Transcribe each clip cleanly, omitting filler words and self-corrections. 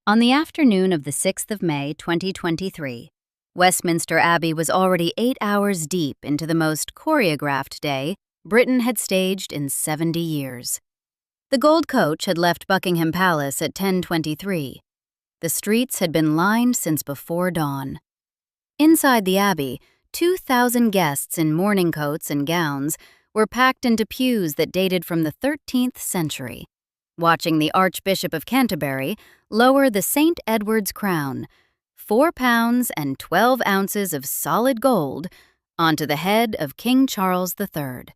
On the afternoon of the 6th of May, 2023, Westminster Abbey was already 8 hours deep into the most choreographed day Britain had staged in 70 years. The gold coach had left Buckingham Palace at 10:23. The streets had been lined since before dawn. Inside the Abbey, 2,000 guests in mourning coats and gowns were packed into pews that dated from the 13th century, watching the Archbishop of Canterbury lower the St. Edward's crown, 4 pounds and 12 ounces of solid gold, onto the head of King Charles III.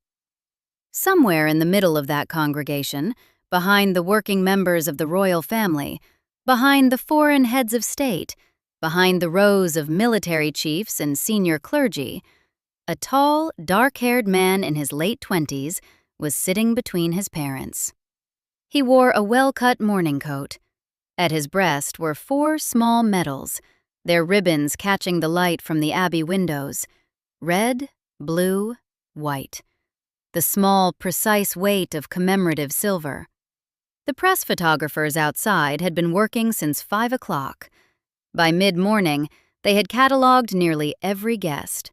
Somewhere in the middle of that congregation, behind the working members of the royal family, behind the foreign heads of state, behind the rows of military chiefs and senior clergy, a tall, dark-haired man in his late 20s was sitting between his parents. He wore a well-cut morning coat. At his breast were 4 small medals, their ribbons catching the light from the Abbey windows: red, blue, white. The small, precise weight of commemorative silver. The press photographers outside had been working since 5 o'clock. By mid-morning, they had catalogued nearly every guest.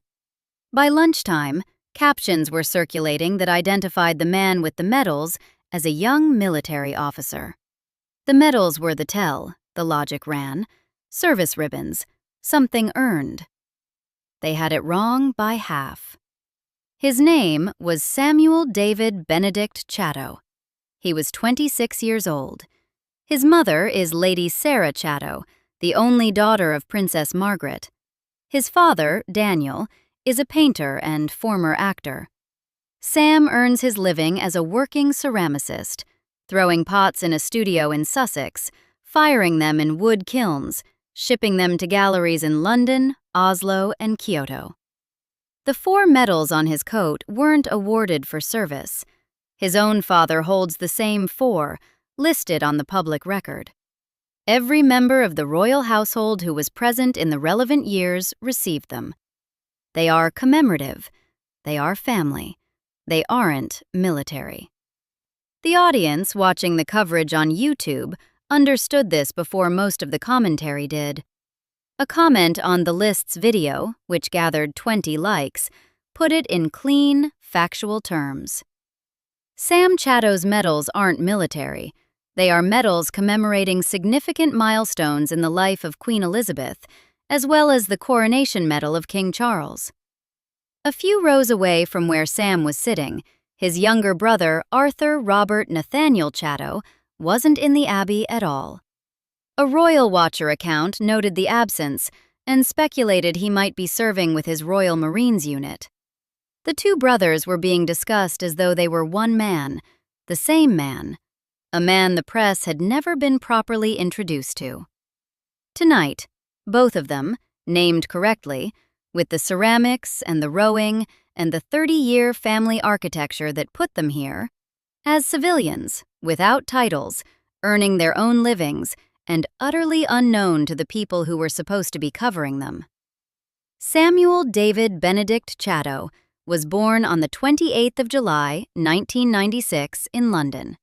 By lunchtime, captions were circulating that identified the man with the medals as a young military officer. The medals were the tell, the logic ran, service ribbons, something earned. They had it wrong by half. His name was Samuel David Benedict Chatto. He was 26 years old. His mother is Lady Sarah Chatto, the only daughter of Princess Margaret. His father, Daniel, is a painter and former actor. Sam earns his living as a working ceramicist, throwing pots in a studio in Sussex, firing them in wood kilns, shipping them to galleries in London, Oslo, and Kyoto. The 4 medals on his coat weren't awarded for service. His own father holds the same 4, listed on the public record. Every member of the royal household who was present in the relevant years received them. They are commemorative. They are family. They aren't military. The audience watching the coverage on YouTube understood this before most of the commentary did. A comment on the list's video, which gathered 20 likes, put it in clean, factual terms. Sam Chatto's medals aren't military. They are medals commemorating significant milestones in the life of Queen Elizabeth, as well as the Coronation Medal of King Charles. A few rows away from where Sam was sitting, his younger brother, Arthur Robert Nathaniel Chatto, wasn't in the Abbey at all. A Royal Watcher account noted the absence and speculated he might be serving with his Royal Marines unit. The 2 brothers were being discussed as though they were one man, the same man, a man the press had never been properly introduced to. Tonight, both of them, named correctly, with the ceramics and the rowing and the 30-year family architecture that put them here, as civilians, without titles, earning their own livings, and utterly unknown to the people who were supposed to be covering them. Samuel David Benedict Chatto was born on the 28th of July, 1996, in London.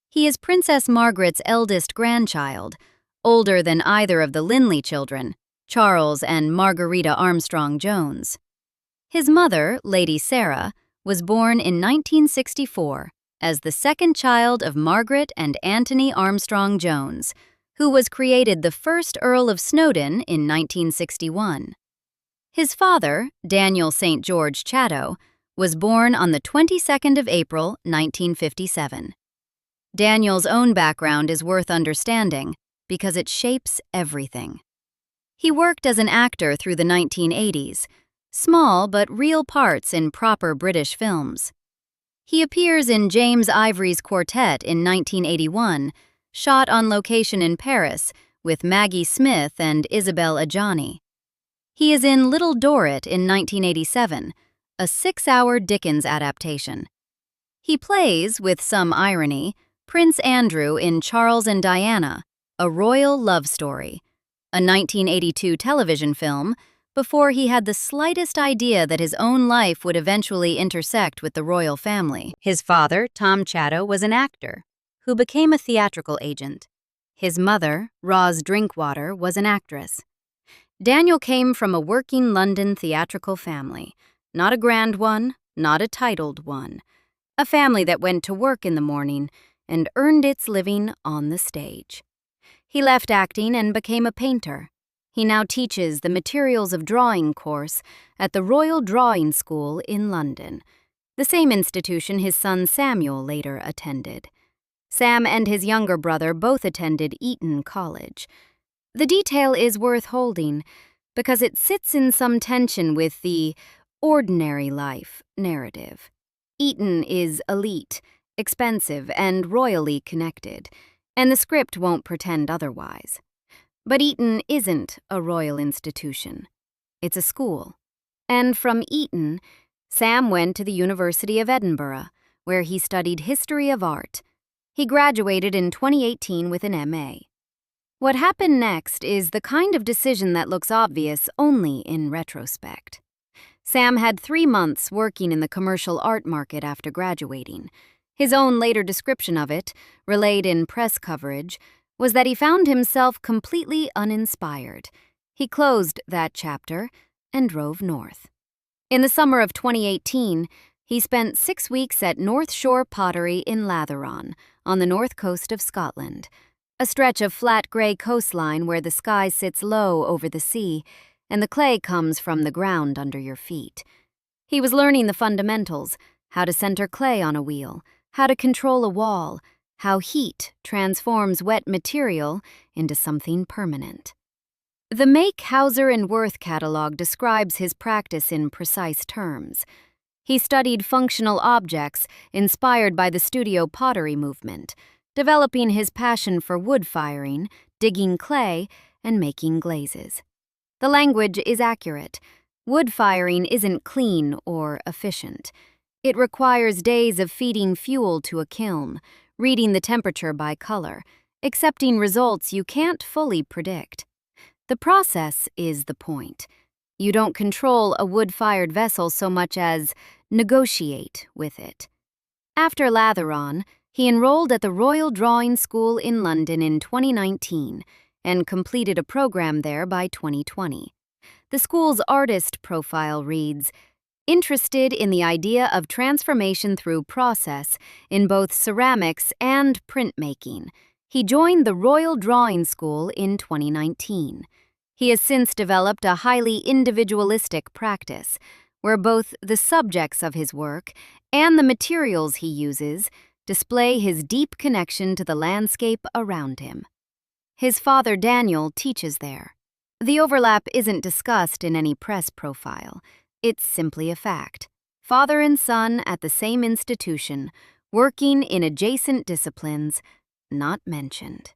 He is Princess Margaret's eldest grandchild, older than either of the Linley children, Charles and Margarita Armstrong-Jones. His mother, Lady Sarah, was born in 1964 as the second child of Margaret and Anthony Armstrong-Jones, who was created the first Earl of Snowdon in 1961. His father, Daniel St. George Chatto, was born on the 22nd of April, 1957. Daniel's own background is worth understanding because it shapes everything. He worked as an actor through the 1980s, small but real parts in proper British films. He appears in James Ivory's Quartet in 1981, shot on location in Paris with Maggie Smith and Isabel Adjani. He is in Little Dorrit in 1987, a 6-hour Dickens adaptation. He plays, with some irony, Prince Andrew in Charles and Diana, a royal love story, a 1982 television film before he had the slightest idea that his own life would eventually intersect with the royal family. His father, Tom Chatto, was an actor who became a theatrical agent. His mother, Roz Drinkwater, was an actress. Daniel came from a working London theatrical family, not a grand one, not a titled one, a family that went to work in the morning and earned its living on the stage. He left acting and became a painter. He now teaches the Materials of Drawing course at the Royal Drawing School in London, the same institution his son Samuel later attended. Sam and his younger brother both attended Eton College. The detail is worth holding because it sits in some tension with the ordinary life narrative. Eton is elite, expensive, and royally connected, and the script won't pretend otherwise. But Eton isn't a royal institution. It's a school. And from Eton, Sam went to the University of Edinburgh, where he studied history of art. He graduated in 2018 with an MA. What happened next is the kind of decision that looks obvious only in retrospect. Sam had 3 months working in the commercial art market after graduating. His own later description of it, relayed in press coverage, was that he found himself completely uninspired. He closed that chapter and drove north. In the summer of 2018, he spent 6 weeks at North Shore Pottery in Latheron, on the north coast of Scotland, a stretch of flat grey coastline where the sky sits low over the sea and the clay comes from the ground under your feet. He was learning the fundamentals, how to center clay on a wheel, how to control a wall, how heat transforms wet material into something permanent. The Make, Hauser and Worth catalog describes his practice in precise terms. He studied functional objects inspired by the studio pottery movement, developing his passion for wood firing, digging clay, and making glazes. The language is accurate. Wood firing isn't clean or efficient. It requires days of feeding fuel to a kiln, reading the temperature by color, accepting results you can't fully predict. The process is the point. You don't control a wood-fired vessel so much as negotiate with it. After Latheron, he enrolled at the Royal Drawing School in London in 2019 and completed a program there by 2020. The school's artist profile reads, "Interested in the idea of transformation through process in both ceramics and printmaking, he joined the Royal Drawing School in 2019. He has since developed a highly individualistic practice, where both the subjects of his work and the materials he uses display his deep connection to the landscape around him." His father Daniel teaches there. The overlap isn't discussed in any press profile. It's simply a fact. Father and son at the same institution, working in adjacent disciplines, not mentioned.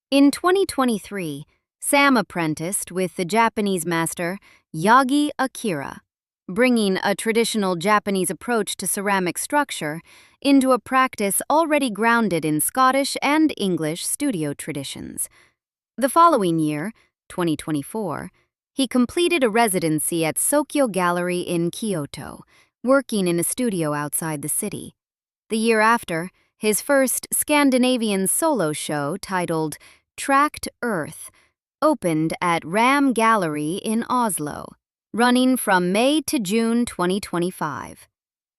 In 2023, Sam apprenticed with the Japanese master Yagi Akira, bringing a traditional Japanese approach to ceramic structure into a practice already grounded in Scottish and English studio traditions. The following year, 2024, he completed a residency at Sokyo Gallery in Kyoto, working in a studio outside the city. The year after, his first Scandinavian solo show, titled Tracked Earth, opened at Ram Gallery in Oslo, running from May to June 2025.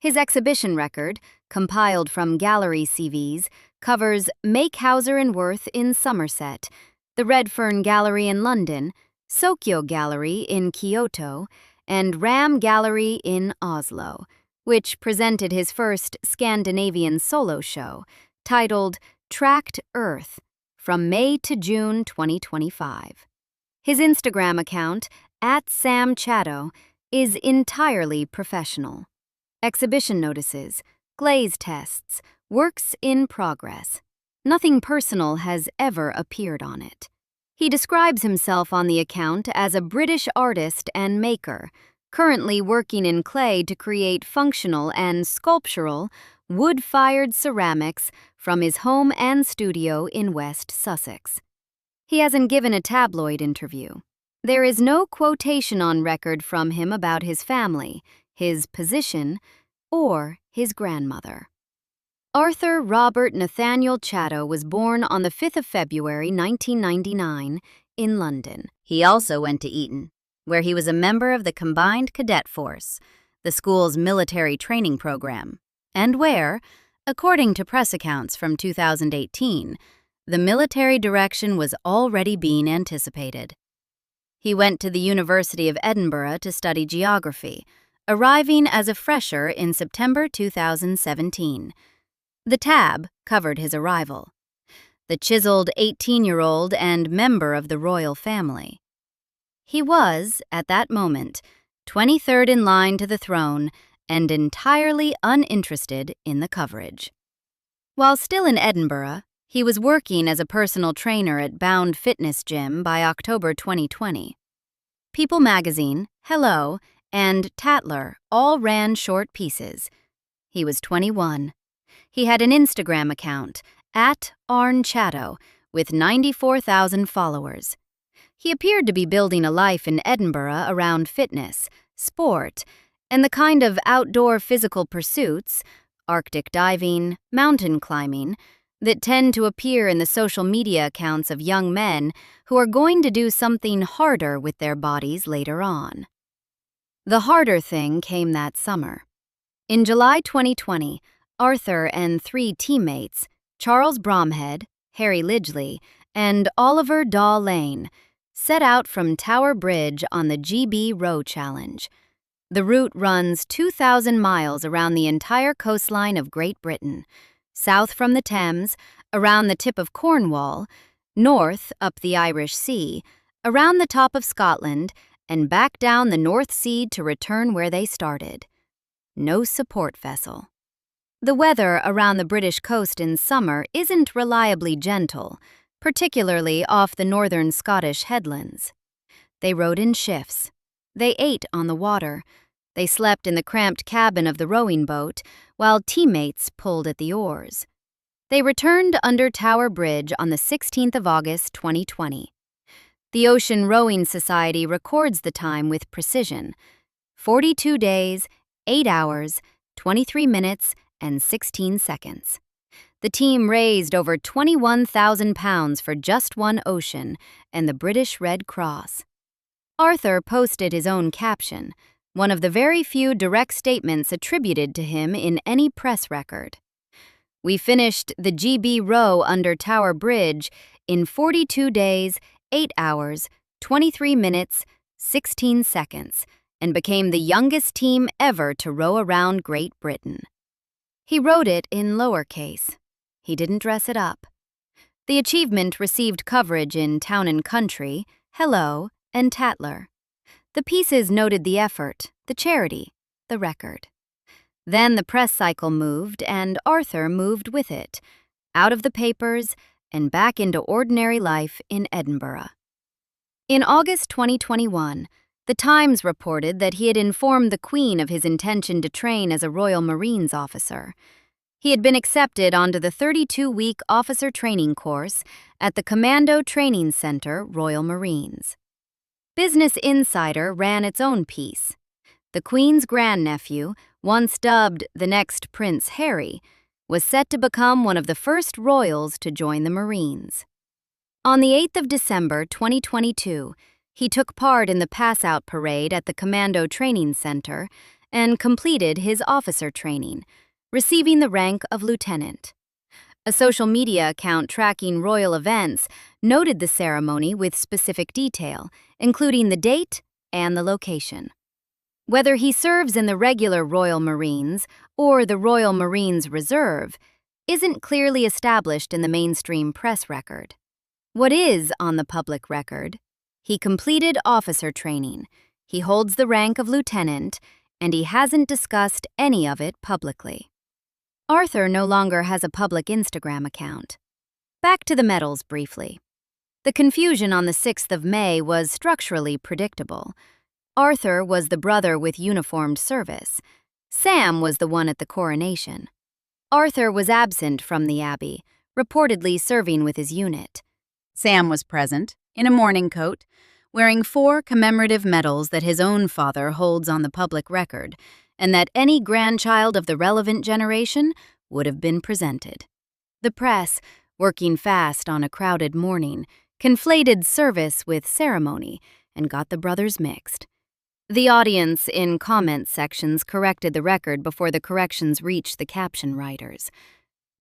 His exhibition record, compiled from gallery CVs, covers Make, Hauser and Worth in Somerset, the Redfern Gallery in London, Sokyo Gallery in Kyoto, and Ram Gallery in Oslo, which presented his first Scandinavian solo show, titled Tracked Earth, from May to June 2025. His Instagram account, @SamChatto, is entirely professional. Exhibition notices, glaze tests, works in progress. Nothing personal has ever appeared on it. He describes himself on the account as a British artist and maker, currently working in clay to create functional and sculptural wood-fired ceramics from his home and studio in West Sussex. He hasn't given a tabloid interview. There is no quotation on record from him about his family, his position, or his grandmother. Arthur Robert Nathaniel Chatto was born on the 5th of February 1999 in London. He also went to Eton, where he was a member of the Combined Cadet Force, the school's military training program, and where, according to press accounts from 2018, the military direction was already being anticipated. He went to the University of Edinburgh to study geography, arriving as a fresher in September 2017. The tab covered his arrival. The chiseled 18-year-old and member of the royal family. He was, at that moment, 23rd in line to the throne and entirely uninterested in the coverage. While still in Edinburgh, he was working as a personal trainer at Bound Fitness Gym by October 2020. People magazine, Hello, and Tatler all ran short pieces. He was 21. He had an Instagram account, @ArnChatto, with 94,000 followers. He appeared to be building a life in Edinburgh around fitness, sport, and the kind of outdoor physical pursuits, Arctic diving, mountain climbing, that tend to appear in the social media accounts of young men who are going to do something harder with their bodies later on. The harder thing came that summer. In July 2020, Arthur and 3 teammates, Charles Bromhead, Harry Lidgley, and Oliver Daw Lane, set out from Tower Bridge on the GB Row Challenge. The route runs 2,000 miles around the entire coastline of Great Britain, south from the Thames, around the tip of Cornwall, north up the Irish Sea, around the top of Scotland, and back down the North Sea to return where they started. No support vessel. The weather around the British coast in summer isn't reliably gentle, particularly off the northern Scottish headlands. They rowed in shifts. They ate on the water. They slept in the cramped cabin of the rowing boat, while teammates pulled at the oars. They returned under Tower Bridge on the 16th of August 2020. The Ocean Rowing Society records the time with precision: 42 days, 8 hours, 23 minutes, and 16 seconds. The team raised over £21,000 for Just One Ocean and the British Red Cross. Arthur posted his own caption, one of the very few direct statements attributed to him in any press record. "We finished the GB Row under Tower Bridge in 42 days, 8 hours, 23 minutes, 16 seconds, and became the youngest team ever to row around Great Britain." He wrote it in lowercase. He didn't dress it up. The achievement received coverage in Town & Country, Hello, and Tatler. The pieces noted the effort, the charity, the record. Then the press cycle moved, and Arthur moved with it, out of the papers and back into ordinary life in Edinburgh. In August 2021, The Times reported that he had informed the Queen of his intention to train as a Royal Marines officer. He had been accepted onto the 32-week officer training course at the Commando Training Center, Royal Marines. Business Insider ran its own piece. The Queen's grandnephew, once dubbed the next Prince Harry, was set to become one of the first royals to join the Marines. On the 8th of December 2022, he took part in the pass-out parade at the Commando Training Center and completed his officer training, receiving the rank of lieutenant. A social media account tracking royal events noted the ceremony with specific detail, including the date and the location. Whether he serves in the regular Royal Marines or the Royal Marines Reserve isn't clearly established in the mainstream press record. What is on the public record: he completed officer training, he holds the rank of lieutenant, and he hasn't discussed any of it publicly. Arthur no longer has a public Instagram account. Back to the medals briefly. The confusion on the 6th of May was structurally predictable. Arthur was the brother with uniformed service. Sam was the one at the coronation. Arthur was absent from the Abbey, reportedly serving with his unit. Sam was present, in a morning coat, wearing 4 commemorative medals that his own father holds on the public record, and that any grandchild of the relevant generation would have been presented. The press, working fast on a crowded morning, conflated service with ceremony and got the brothers mixed. The audience in comment sections corrected the record before the corrections reached the caption writers.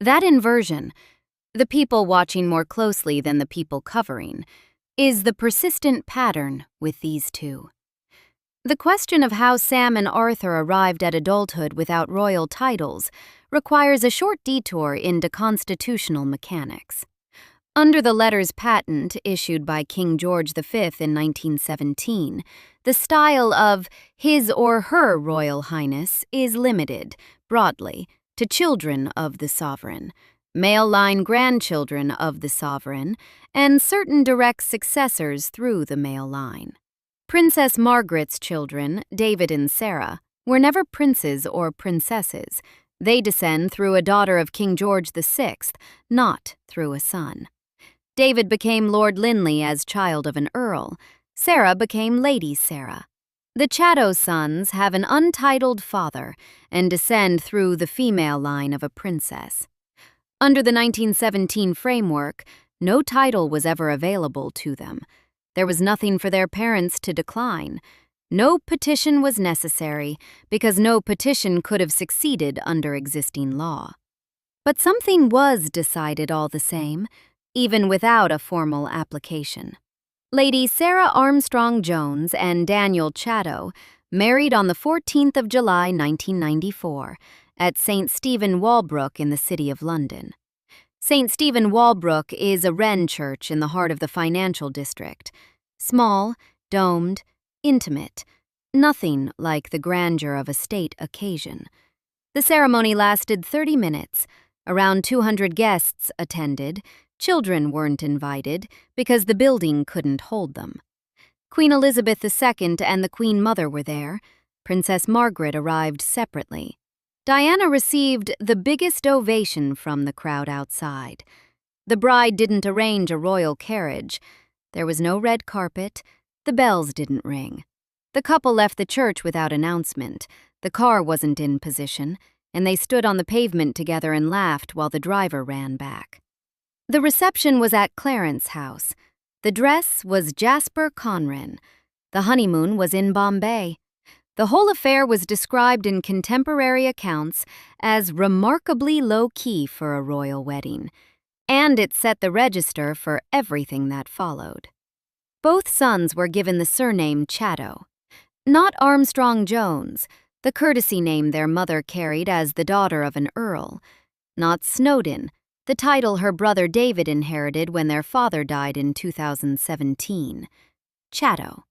That inversion, the people watching more closely than the people covering, is the persistent pattern with these two. The question of how Sam and Arthur arrived at adulthood without royal titles requires a short detour into constitutional mechanics. Under the letters patent issued by King George V in 1917, the style of His or Her Royal Highness is limited, broadly, to children of the sovereign, male line grandchildren of the sovereign, and certain direct successors through the male line. Princess Margaret's children, David and Sarah, were never princes or princesses. They descend through a daughter of King George VI, not through a son. David became Lord Linley as child of an earl. Sarah became Lady Sarah. The Chatto sons have an untitled father and descend through the female line of a princess. Under the 1917 framework, no title was ever available to them. There was nothing for their parents to decline. No petition was necessary because no petition could have succeeded under existing law. But something was decided all the same, even without a formal application. Lady Sarah Armstrong Jones and Daniel Chatto married on the 14th of July 1994 at St. Stephen Walbrook in the City of London. St. Stephen Walbrook is a wren church in the heart of the financial district. Small, domed, intimate, nothing like the grandeur of a state occasion. The ceremony lasted 30 minutes. Around 200 guests attended. Children weren't invited because the building couldn't hold them. Queen Elizabeth II and the Queen Mother were there. Princess Margaret arrived separately. Diana received the biggest ovation from the crowd outside. The bride didn't arrange a royal carriage. There was no red carpet. The bells didn't ring. The couple left the church without announcement. The car wasn't in position, and they stood on the pavement together and laughed while the driver ran back. The reception was at Clarence House. The dress was Jasper Conran. The honeymoon was in Bombay. The whole affair was described in contemporary accounts as remarkably low-key for a royal wedding, and it set the register for everything that followed. Both sons were given the surname Chatto, not Armstrong-Jones, the courtesy name their mother carried as the daughter of an earl, not Snowdon, the title her brother David inherited when their father died in 2017. Chatto,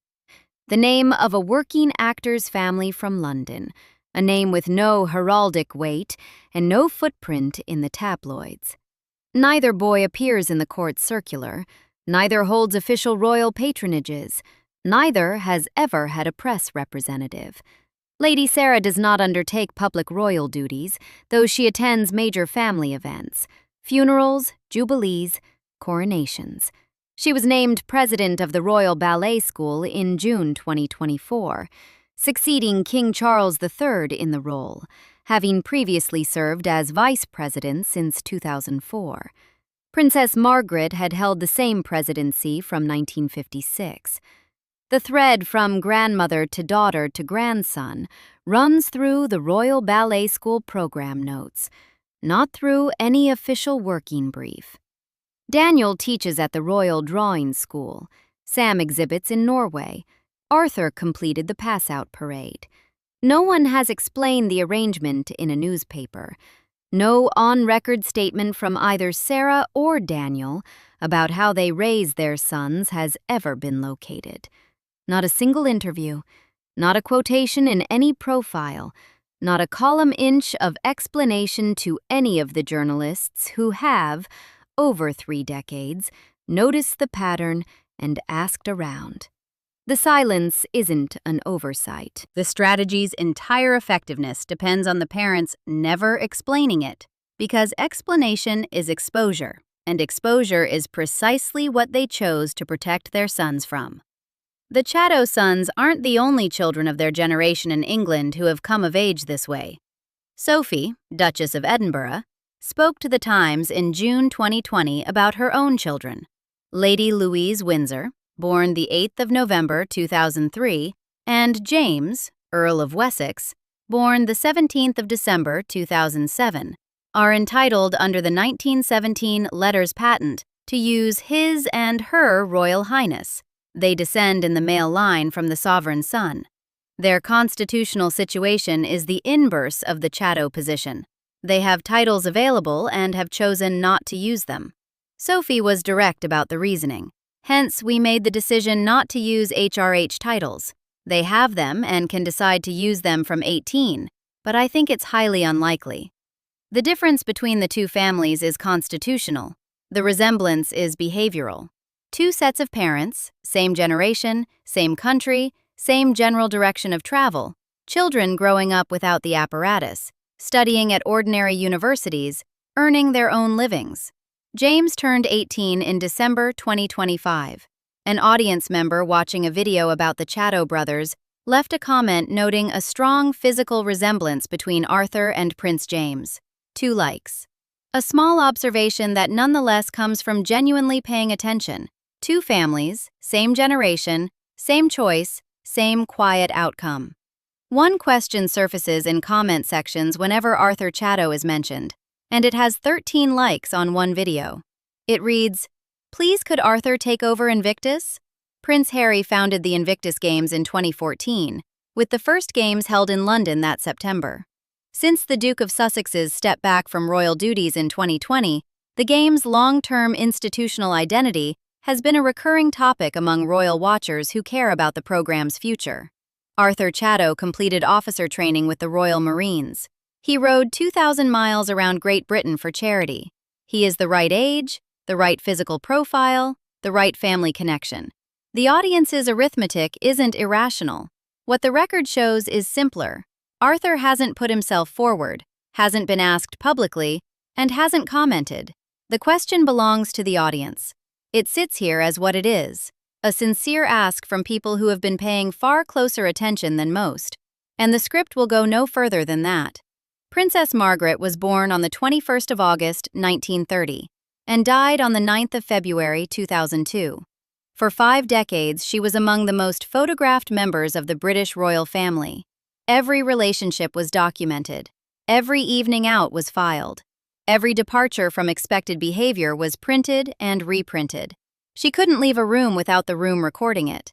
the name of a working actor's family from London, a name with no heraldic weight and no footprint in the tabloids. Neither boy appears in the court circular, neither holds official royal patronages, neither has ever had a press representative. Lady Sarah does not undertake public royal duties, though she attends major family events, funerals, jubilees, coronations. She was named president of the Royal Ballet School in June 2024, succeeding King Charles III in the role, having previously served as vice president since 2004. Princess Margaret had held the same presidency from 1956. The thread from grandmother to daughter to grandson runs through the Royal Ballet School program notes, not through any official working brief. Daniel teaches at the Royal Drawing School. Sam exhibits in Norway. Arthur completed the pass-out parade. No one has explained the arrangement in a newspaper. No on-record statement from either Sarah or Daniel about how they raised their sons has ever been located. Not a single interview, not a quotation in any profile, not a column inch of explanation to any of the journalists who have, over 3 decades, noticed the pattern and asked around. The silence isn't an oversight. The strategy's entire effectiveness depends on the parents never explaining it, because explanation is exposure, and exposure is precisely what they chose to protect their sons from. The Chatto sons aren't the only children of their generation in England who have come of age this way. Sophie, Duchess of Edinburgh, spoke to The Times in June 2020 about her own children. Lady Louise Windsor, born the 8th of November 2003, and James, Earl of Wessex, born the 17th of December 2007, are entitled under the 1917 Letters Patent to use his and her Royal Highness. They descend in the male line from the sovereign son. Their constitutional situation is the inverse of the Chatto position. They have titles available and have chosen not to use them. Sophie was direct about the reasoning. Hence, we made the decision not to use HRH titles. They have them and can decide to use them from 18, but I think it's highly unlikely. The difference between the two families is constitutional. The resemblance is behavioral. Two sets of parents, same generation, same country, same general direction of travel, children growing up without the apparatus, studying at ordinary universities, earning their own livings. James turned 18 in December 2025. An audience member watching a video about the Chatto brothers left a comment noting a strong physical resemblance between Arthur and Prince James. 2 likes. A small observation that nonetheless comes from genuinely paying attention. Two families, same generation, same choice, same quiet outcome. One question surfaces in comment sections whenever Arthur Chatto is mentioned, and it has 13 likes on one video. It reads, "Please could Arthur take over Invictus?" Prince Harry founded the Invictus Games in 2014, with the first games held in London that September. Since the Duke of Sussex's step back from royal duties in 2020, the Games' long-term institutional identity has been a recurring topic among royal watchers who care about the program's future. Arthur Chatto completed officer training with the Royal Marines. He rode 2,000 miles around Great Britain for charity. He is the right age, the right physical profile, the right family connection. The audience's arithmetic isn't irrational. What the record shows is simpler. Arthur hasn't put himself forward, hasn't been asked publicly, and hasn't commented. The question belongs to the audience. It sits here as what it is, a sincere ask from people who have been paying far closer attention than most, and the script will go no further than that. Princess Margaret was born on the 21st of August, 1930, and died on the 9th of February, 2002. For 5 decades, she was among the most photographed members of the British royal family. Every relationship was documented. Every evening out was filed. Every departure from expected behavior was printed and reprinted. She couldn't leave a room without the room recording it.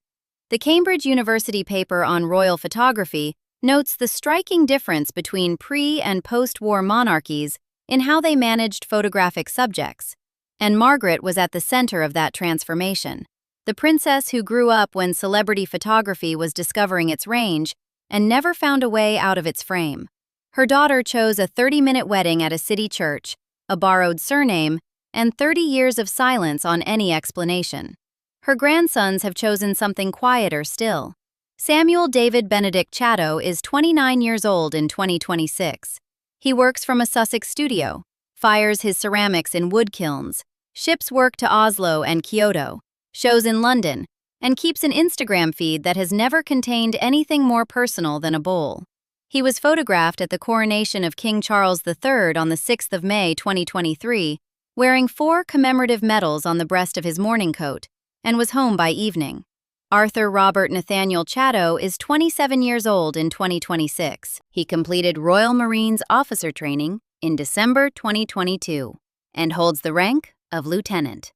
The Cambridge University paper on royal photography notes the striking difference between pre- and post-war monarchies in how they managed photographic subjects, and Margaret was at the center of that transformation. The princess who grew up when celebrity photography was discovering its range and never found a way out of its frame. Her daughter chose a 30-minute wedding at a city church, a borrowed surname, and 30 years of silence on any explanation. Her grandsons have chosen something quieter still. Samuel David Benedict Chatto is 29 years old in 2026. He works from a Sussex studio, fires his ceramics in wood kilns, ships work to Oslo and Kyoto, shows in London, and keeps an Instagram feed that has never contained anything more personal than a bowl. He was photographed at the coronation of King Charles III on the 6th of May 2023, wearing 4 commemorative medals on the breast of his morning coat, and was home by evening. Arthur Robert Nathaniel Chatto is 27 years old in 2026. He completed Royal Marines officer training in December 2022 and holds the rank of lieutenant.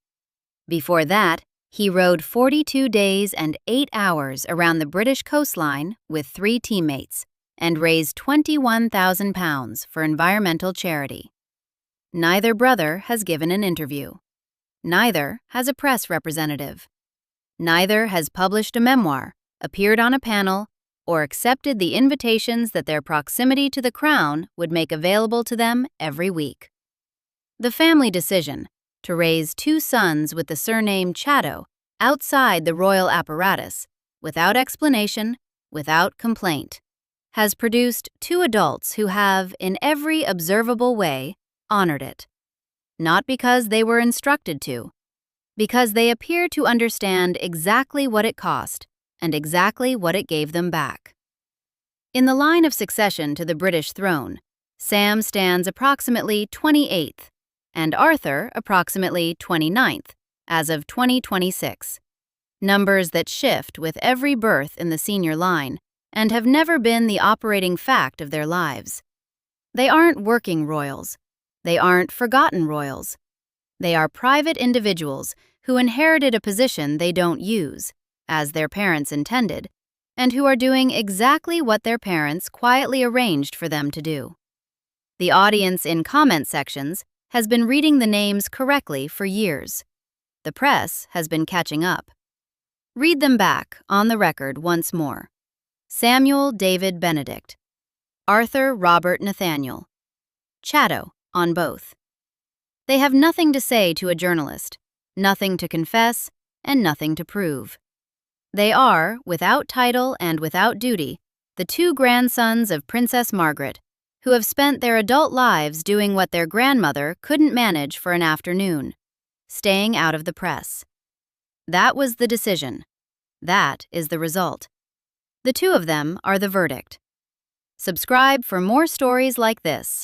Before that, he rode 42 days and 8 hours around the British coastline with 3 teammates and raised £21,000 for environmental charity. Neither brother has given an interview. Neither has a press representative. Neither has published a memoir, appeared on a panel, or accepted the invitations that their proximity to the crown would make available to them every week. The family decision to raise 2 sons with the surname Chatto outside the royal apparatus, without explanation, without complaint, has produced 2 adults who have, in every observable way, honored it. Not because they were instructed to, because they appear to understand exactly what it cost and exactly what it gave them back. In the line of succession to the British throne, Sam stands approximately 28th, and Arthur approximately 29th, as of 2026. Numbers that shift with every birth in the senior line and have never been the operating fact of their lives. They aren't working royals. They aren't forgotten royals. They are private individuals who inherited a position they don't use, as their parents intended, and who are doing exactly what their parents quietly arranged for them to do. The audience in comment sections has been reading the names correctly for years. The press has been catching up. Read them back, on the record, once more. Samuel David Benedict, Arthur Robert Nathaniel, Chatto, on both. They have nothing to say to a journalist, nothing to confess, and nothing to prove. They are, without title and without duty, the two grandsons of Princess Margaret, who have spent their adult lives doing what their grandmother couldn't manage for an afternoon, staying out of the press. That was the decision. That is the result. The two of them are the verdict. Subscribe for more stories like this.